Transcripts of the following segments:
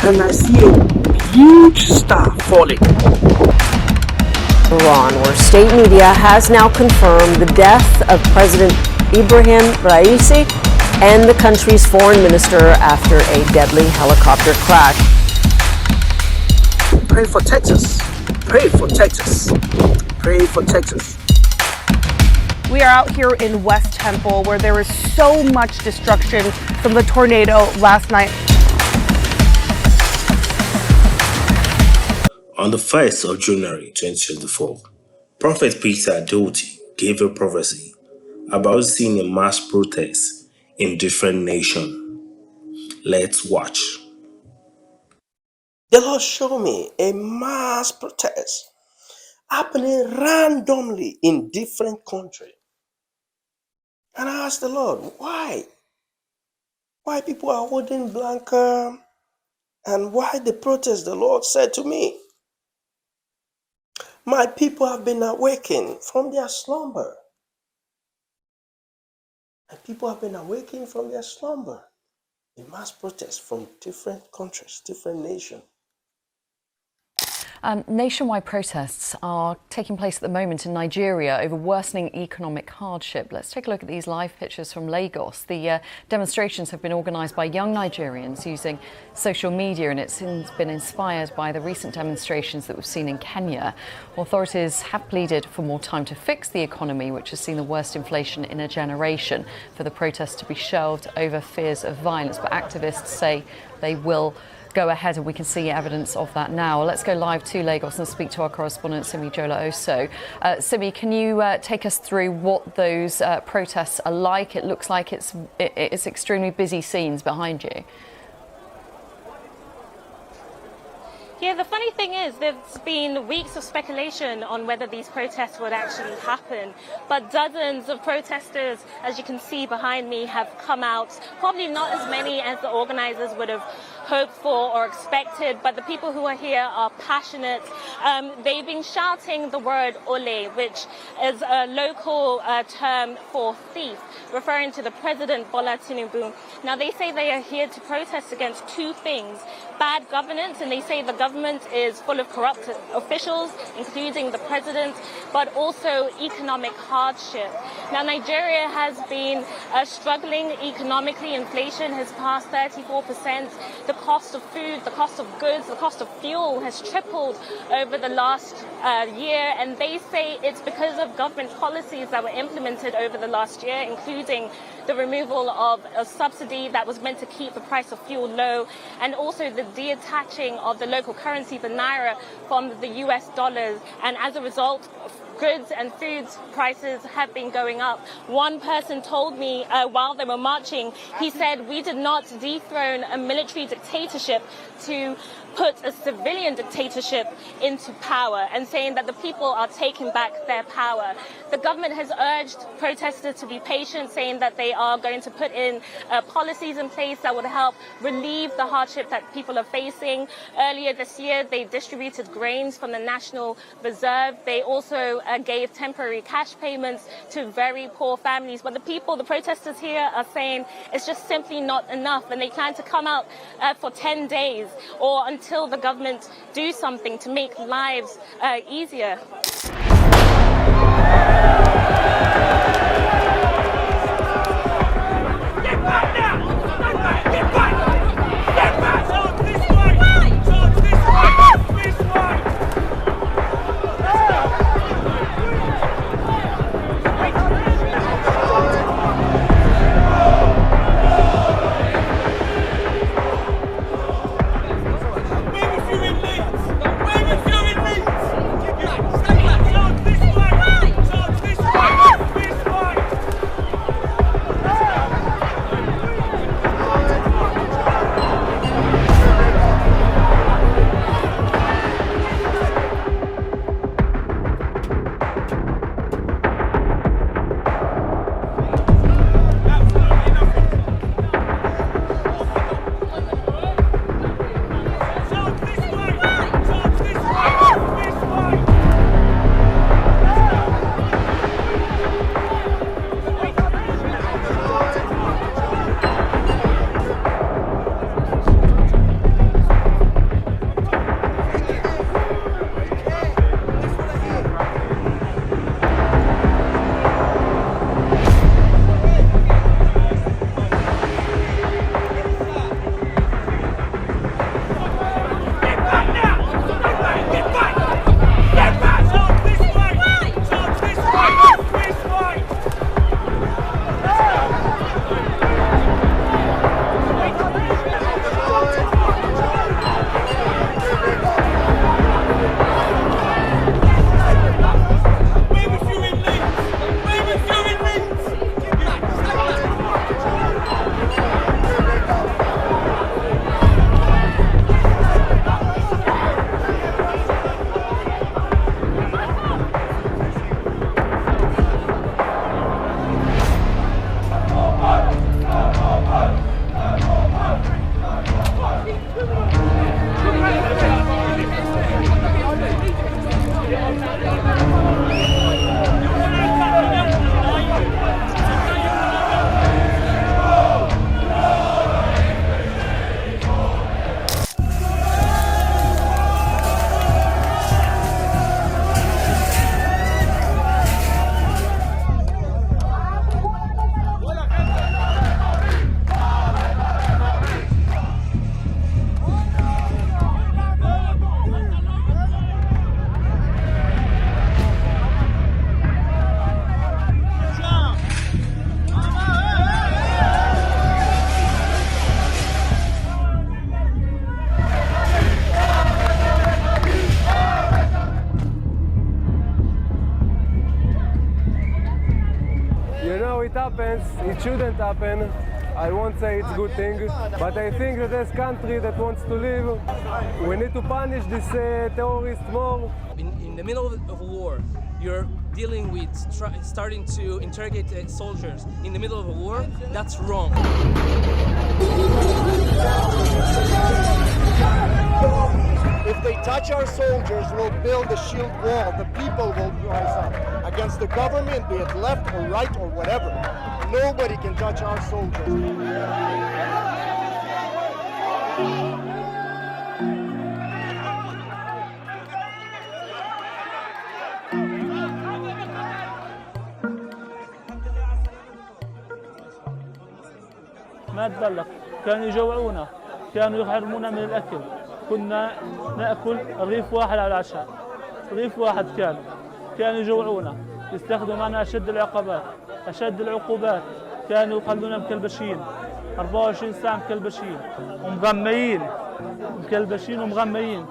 and I see a huge star falling. Iran, where state media has now confirmed the death of President Ibrahim Raisi and the country's foreign minister after a deadly helicopter crash. Pray for Texas. Pray for Texas. Pray for Texas. We are out here in West Temple where there is so much destruction from the tornado last night. On the 1st of January 2024, Prophet Peter Adeoti gave a prophecy about seeing a mass protest in different nations. Let's watch. The Lord showed me a mass protest happening randomly in different countries. And I asked the Lord, why? Why people are holding blanket and why the protest? The Lord said to me, my people have been awakened from their slumber. And people have been awakened from their slumber. A mass protest from different countries, different nations. Nationwide protests are taking place at the moment in Nigeria over worsening economic hardship. Let's take a look at these live pictures from Lagos. The demonstrations have been organised by young Nigerians using social media, and it's been inspired by the recent demonstrations that we've seen in Kenya. Authorities have pleaded for more time to fix the economy, which has seen the worst inflation in a generation, for the protests to be shelved over fears of violence. But activists say they will go ahead, and we can see evidence of that now. Let's go live to Lagos and speak to our correspondent Simi Jola-Oso. Simi, can you take us through what those protests are like? It looks like it's extremely busy scenes behind you. Yeah, the funny thing is there's been weeks of speculation on whether these protests would actually happen, but dozens of protesters, as you can see behind me, have come out. Probably not as many as the organizers would have hoped for or expected, but the people who are here are passionate. They've been shouting the word ole, which is a local term for thief, referring to the President Bola Tinubu. Now, they say they are here to protest against two things: bad governance, and they say the government is full of corrupt officials, including the president, but also economic hardship. Now, Nigeria has been struggling economically. Inflation has passed 34%. The cost of food, the cost of goods, the cost of fuel has tripled over the last year, and they say it's because of government policies that were implemented over the last year, including the removal of a subsidy that was meant to keep the price of fuel low, and also the detaching of the local currency, the naira, from the US dollars. And as a result, goods and food prices have been going up. One person told me while they were marching, he said, we did not dethrone a military dictatorship to put a civilian dictatorship into power, and saying that the people are taking back their power. The government has urged protesters to be patient, saying that they are going to put in policies in place that would help relieve the hardship that people are facing. Earlier this year, they distributed grains from the National Reserve. They also gave temporary cash payments to very poor families. But the people, the protesters here, are saying it's just simply not enough, and they plan to come out for 10 days or until the government do something to make lives easier. happens, it shouldn't happen. I won't say it's a good thing, but I think that as country that wants to live, we need to punish this terrorist more. In the middle of a war, you're dealing with starting to interrogate soldiers in the middle of a war. That's wrong. If they touch our soldiers, we'll build a shield wall. The people will rise up against the government, be it left or right or whatever. Nobody can touch our soldiers. ما تبلغ كانوا يجوعونا كانوا يحرمونا من الأكل كنا نأكل رغيف واحد على العشاء رغيف واحد كانوا يجوعونا يستخدموا معنا أشد العقوبات كانوا يخلونا مكلبشين 24 ساعة مكلبشين ومغميين ومغميين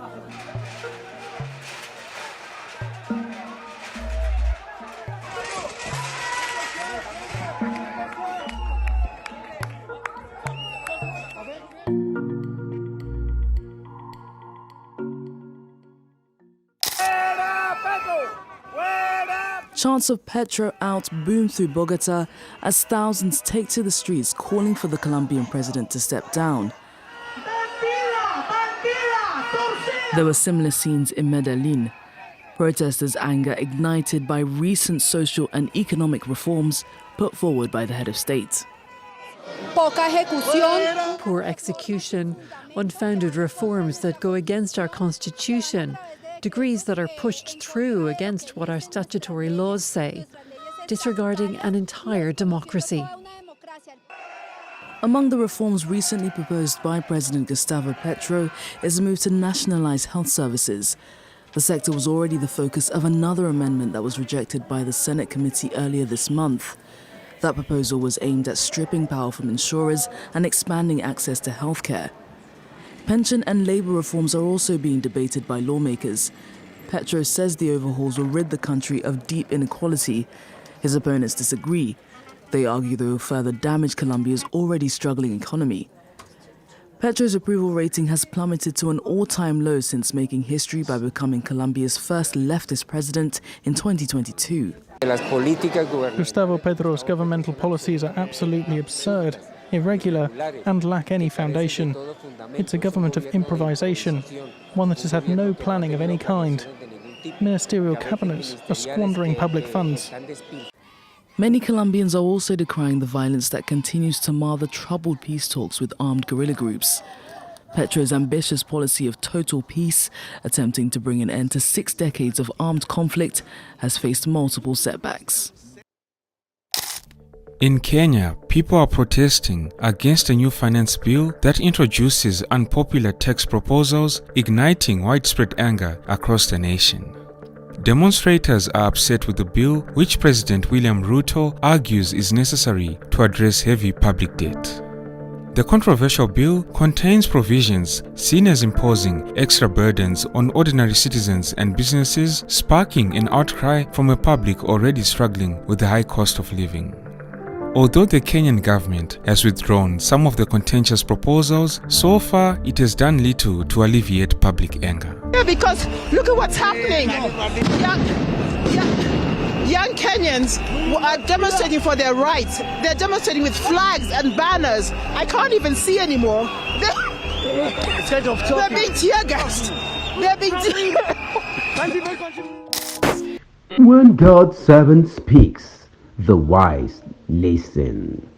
Chants of Petro out boom through Bogota as thousands take to the streets calling for the Colombian president to step down. There were similar scenes in Medellin. Protesters' anger ignited by recent social and economic reforms put forward by the head of state. Poor execution, unfounded reforms that go against our constitution, decrees that are pushed through against what our statutory laws say, disregarding an entire democracy. Among the reforms recently proposed by President Gustavo Petro is a move to nationalize health services. The sector was already the focus of another amendment that was rejected by the Senate committee earlier this month. That proposal was aimed at stripping power from insurers and expanding access to healthcare. Pension and labour reforms are also being debated by lawmakers. Petro says the overhauls will rid the country of deep inequality. His opponents disagree. They argue they will further damage Colombia's already struggling economy. Petro's approval rating has plummeted to an all-time low since making history by becoming Colombia's first leftist president in 2022. Gustavo Petro's governmental policies are absolutely absurd, irregular, and lack any foundation. It's a government of improvisation, one that has had no planning of any kind. Ministerial cabinets are squandering public funds. Many Colombians are also decrying the violence that continues to mar the troubled peace talks with armed guerrilla groups. Petro's ambitious policy of total peace, attempting to bring an end to 6 decades of armed conflict, has faced multiple setbacks. In Kenya, people are protesting against a new finance bill that introduces unpopular tax proposals, igniting widespread anger across the nation. Demonstrators are upset with the bill, which President William Ruto argues is necessary to address heavy public debt. The controversial bill contains provisions seen as imposing extra burdens on ordinary citizens and businesses, sparking an outcry from a public already struggling with the high cost of living. Although the Kenyan government has withdrawn some of the contentious proposals, so far it has done little to alleviate public anger. Yeah, because look at what's happening. Young Kenyans are demonstrating for their rights. They're demonstrating with flags and banners. I can't even see anymore. They're being tear gassed. They're being When God's servant speaks, the wise listen.